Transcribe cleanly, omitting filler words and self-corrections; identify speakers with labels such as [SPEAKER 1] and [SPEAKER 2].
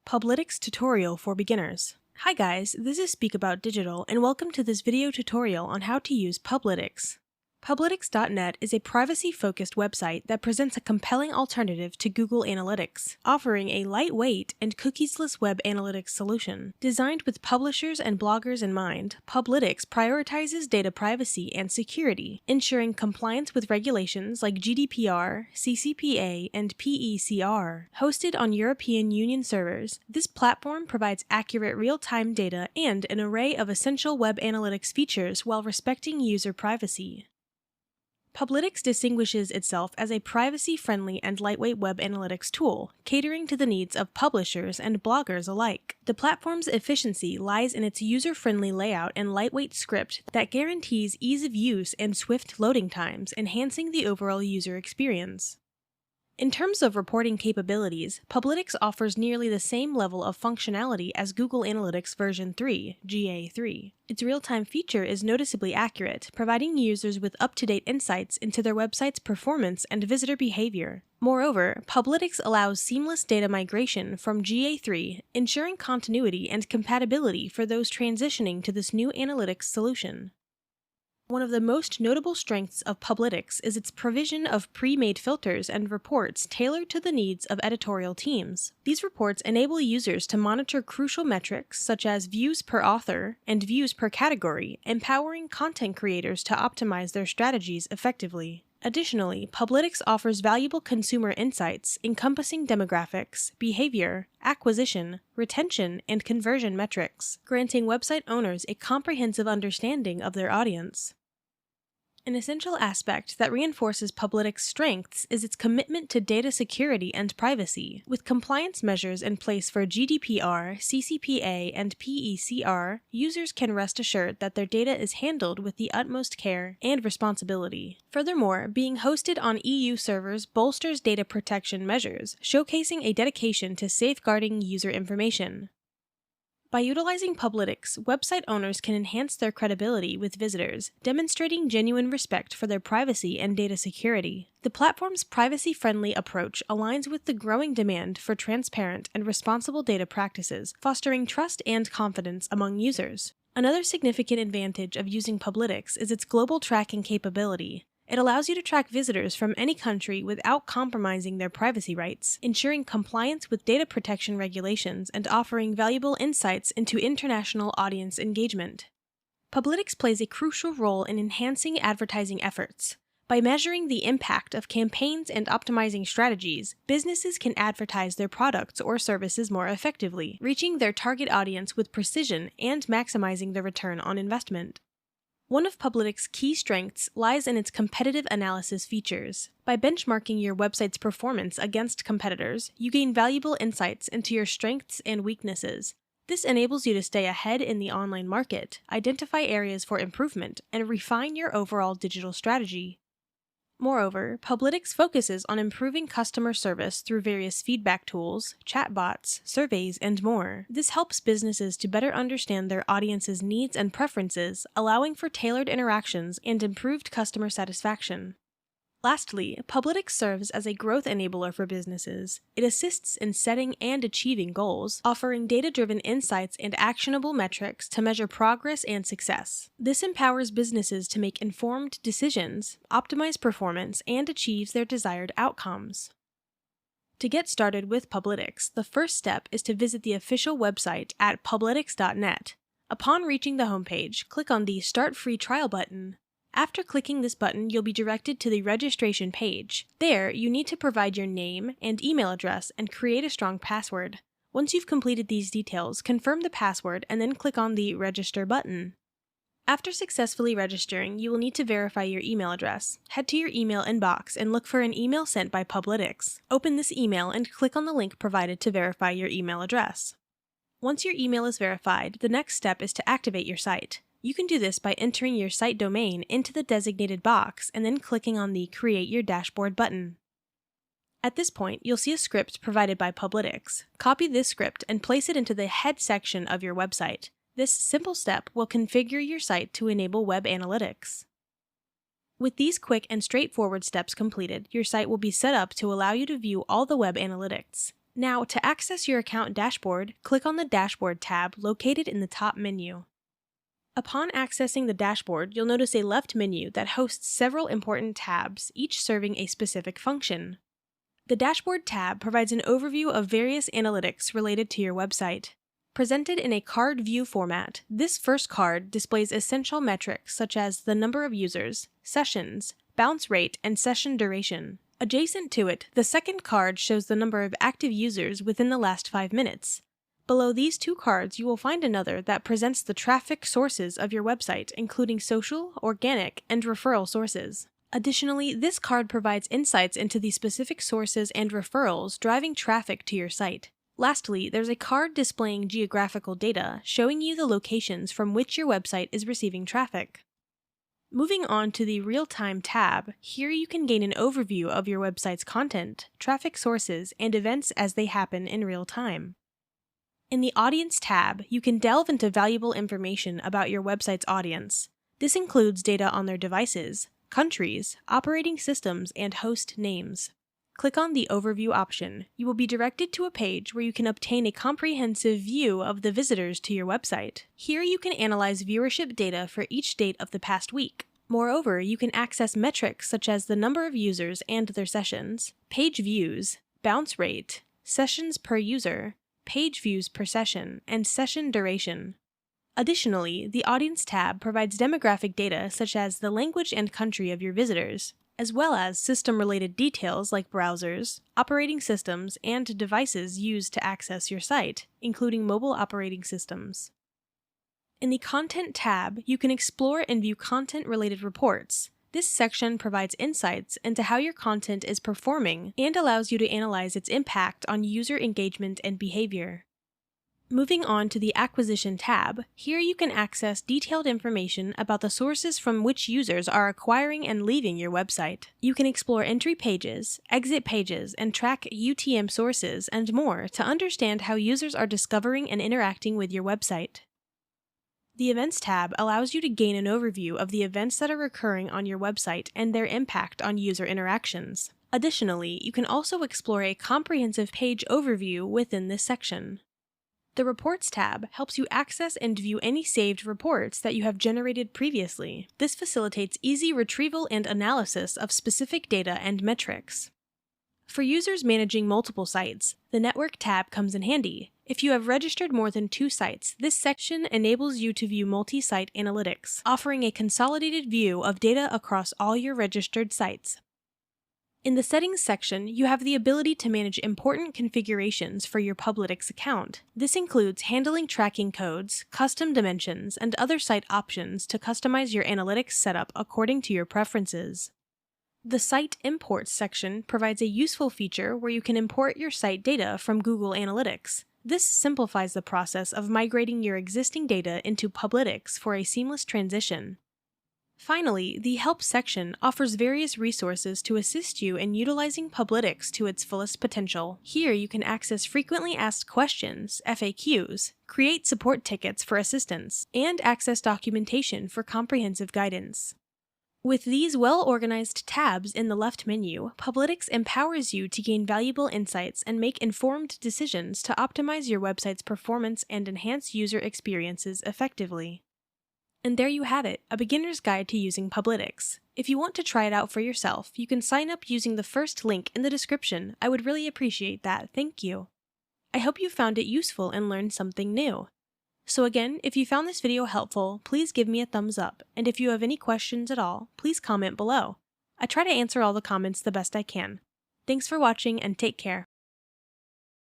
[SPEAKER 1] Publytics tutorial for beginners. Hi guys, this is Speak About Digital and welcome to this video tutorial on how to use Publytics. Publytics.net is a privacy-focused website that presents a compelling alternative to Google Analytics, offering a lightweight and cookies-less web analytics solution. Designed with publishers and bloggers in mind, Publytics prioritizes data privacy and security, ensuring compliance with regulations like GDPR, CCPA, and PECR. Hosted on European Union servers, this platform provides accurate real-time data and an array of essential web analytics features while respecting user privacy. Publytics distinguishes itself as a privacy-friendly and lightweight web analytics tool, catering to the needs of publishers and bloggers alike. The platform's efficiency lies in its user-friendly layout and lightweight script that guarantees ease of use and swift loading times, enhancing the overall user experience. In terms of reporting capabilities, Publytics offers nearly the same level of functionality as Google Analytics version 3, GA3. Its real-time feature is noticeably accurate, providing users with up-to-date insights into their website's performance and visitor behavior. Moreover, Publytics allows seamless data migration from GA3, ensuring continuity and compatibility for those transitioning to this new analytics solution. One of the most notable strengths of Publytics is its provision of pre-made filters and reports tailored to the needs of editorial teams. These reports enable users to monitor crucial metrics such as views per author and views per category, empowering content creators to optimize their strategies effectively. Additionally, Publytics offers valuable consumer insights encompassing demographics, behavior, acquisition, retention, and conversion metrics, granting website owners a comprehensive understanding of their audience. An essential aspect that reinforces Publytics' strengths is its commitment to data security and privacy. With compliance measures in place for GDPR, CCPA, and PECR, users can rest assured that their data is handled with the utmost care and responsibility. Furthermore, being hosted on EU servers bolsters data protection measures, showcasing a dedication to safeguarding user information. By utilizing Publytics, website owners can enhance their credibility with visitors, demonstrating genuine respect for their privacy and data security. The platform's privacy-friendly approach aligns with the growing demand for transparent and responsible data practices, fostering trust and confidence among users. Another significant advantage of using Publytics is its global tracking capability. It allows you to track visitors from any country without compromising their privacy rights, ensuring compliance with data protection regulations and offering valuable insights into international audience engagement. Publytics plays a crucial role in enhancing advertising efforts. By measuring the impact of campaigns and optimizing strategies, businesses can advertise their products or services more effectively, reaching their target audience with precision and maximizing the return on investment. One of Publytics' key strengths lies in its competitive analysis features. By benchmarking your website's performance against competitors, you gain valuable insights into your strengths and weaknesses. This enables you to stay ahead in the online market, identify areas for improvement, and refine your overall digital strategy. Moreover, Publytics focuses on improving customer service through various feedback tools, chatbots, surveys, and more. This helps businesses to better understand their audience's needs and preferences, allowing for tailored interactions and improved customer satisfaction. Lastly, Publytics serves as a growth enabler for businesses. It assists in setting and achieving goals, offering data-driven insights and actionable metrics to measure progress and success. This empowers businesses to make informed decisions, optimize performance, and achieve their desired outcomes. To get started with Publytics, the first step is to visit the official website at publytics.net. Upon reaching the homepage, click on the Start Free Trial button. After clicking this button, you'll be directed to the registration page. There, you need to provide your name and email address and create a strong password. Once you've completed these details, confirm the password and then click on the Register button. After successfully registering, you will need to verify your email address. Head to your email inbox and look for an email sent by Publytics. Open this email and click on the link provided to verify your email address. Once your email is verified, the next step is to activate your site. You can do this by entering your site domain into the designated box and then clicking on the Create Your Dashboard button. At this point, you'll see a script provided by Publytics. Copy this script and place it into the head section of your website. This simple step will configure your site to enable web analytics. With these quick and straightforward steps completed, your site will be set up to allow you to view all the web analytics. Now, to access your account dashboard, click on the Dashboard tab located in the top menu. Upon accessing the dashboard, you'll notice a left menu that hosts several important tabs, each serving a specific function. The Dashboard tab provides an overview of various analytics related to your website. Presented in a card view format, this first card displays essential metrics such as the number of users, sessions, bounce rate, and session duration. Adjacent to it, the second card shows the number of active users within the last 5 minutes. Below these two cards, you will find another that presents the traffic sources of your website, including social, organic, and referral sources. Additionally, this card provides insights into the specific sources and referrals driving traffic to your site. Lastly, there's a card displaying geographical data, showing you the locations from which your website is receiving traffic. Moving on to the Real-Time tab, here you can gain an overview of your website's content, traffic sources, and events as they happen in real time. In the Audience tab, you can delve into valuable information about your website's audience. This includes data on their devices, countries, operating systems, and host names. Click on the Overview option. You will be directed to a page where you can obtain a comprehensive view of the visitors to your website. Here you can analyze viewership data for each date of the past week. Moreover, you can access metrics such as the number of users and their sessions, page views, bounce rate, sessions per user, page views per session, and session duration. Additionally, the Audience tab provides demographic data such as the language and country of your visitors, as well as system-related details like browsers, operating systems, and devices used to access your site, including mobile operating systems. In the Content tab, you can explore and view content-related reports. This section provides insights into how your content is performing and allows you to analyze its impact on user engagement and behavior. Moving on to the Acquisition tab, here you can access detailed information about the sources from which users are acquiring and leaving your website. You can explore entry pages, exit pages, and track UTM sources and more to understand how users are discovering and interacting with your website. The Events tab allows you to gain an overview of the events that are occurring on your website and their impact on user interactions. Additionally, you can also explore a comprehensive page overview within this section. The Reports tab helps you access and view any saved reports that you have generated previously. This facilitates easy retrieval and analysis of specific data and metrics. For users managing multiple sites, the Network tab comes in handy. If you have registered more than 2 sites, this section enables you to view multi-site analytics, offering a consolidated view of data across all your registered sites. In the Settings section, you have the ability to manage important configurations for your Publytics account. This includes handling tracking codes, custom dimensions, and other site options to customize your analytics setup according to your preferences. The Site Imports section provides a useful feature where you can import your site data from Google Analytics. This simplifies the process of migrating your existing data into Publytics for a seamless transition. Finally, the Help section offers various resources to assist you in utilizing Publytics to its fullest potential. Here you can access frequently asked questions, FAQs, create support tickets for assistance, and access documentation for comprehensive guidance. With these well-organized tabs in the left menu, Publytics empowers you to gain valuable insights and make informed decisions to optimize your website's performance and enhance user experiences effectively. And there you have it, a beginner's guide to using Publytics. If you want to try it out for yourself, you can sign up using the first link in the description. I would really appreciate that, thank you. I hope you found it useful and learned something new. So again, if you found this video helpful, please give me a thumbs up, and if you have any questions at all, please comment below. I try to answer all the comments the best I can. Thanks for watching and take care.